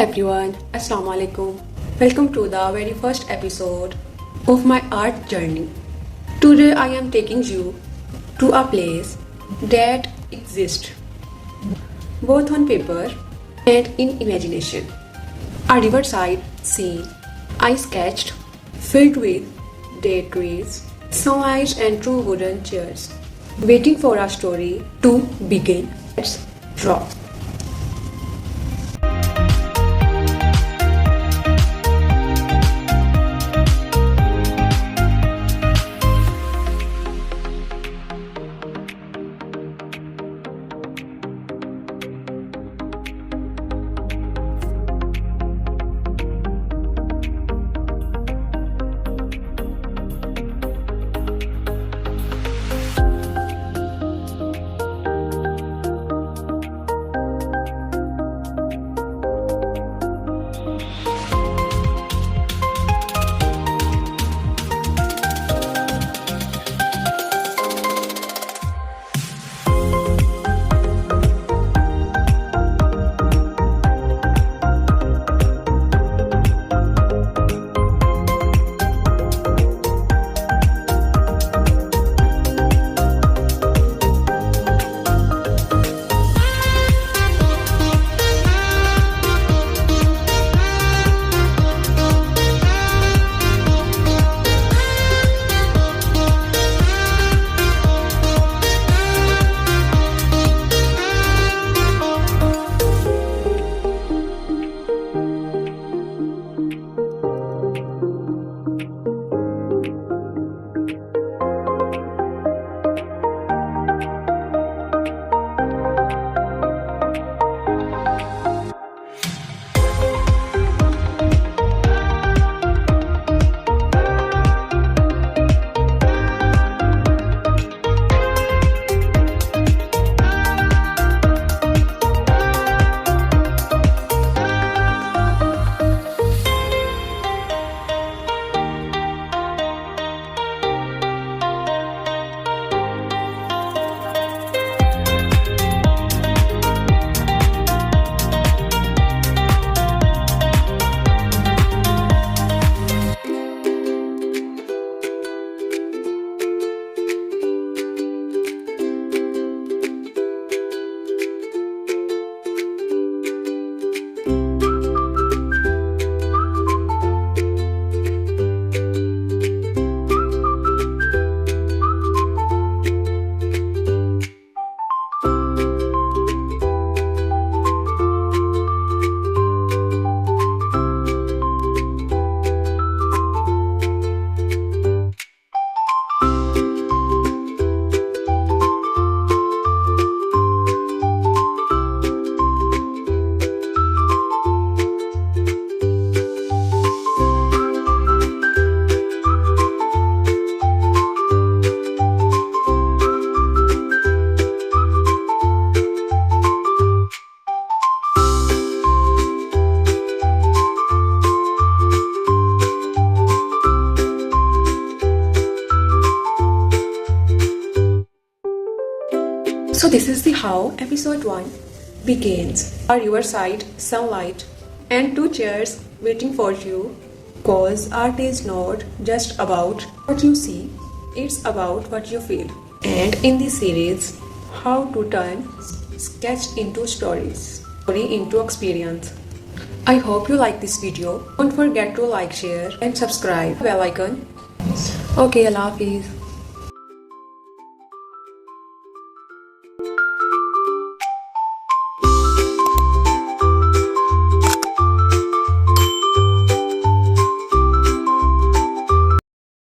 everyone, Assalamu alaikum. Welcome to the very first episode of my art journey. Today I am taking you to a place that exists both on paper and in imagination. A riverside scene I sketched filled with dead trees, sunlight and two wooden chairs, waiting for a story to begin. Let's draw. So this is the how episode 1 begins. A riverside, sunlight and two chairs waiting for you. Cause art is not just about what you see, it's about what you feel. And in this series, how to turn sketch into stories, story into experience. I hope you like this video. Don't forget to like, share and subscribe. Bell icon. Okay, Allah Hafiz.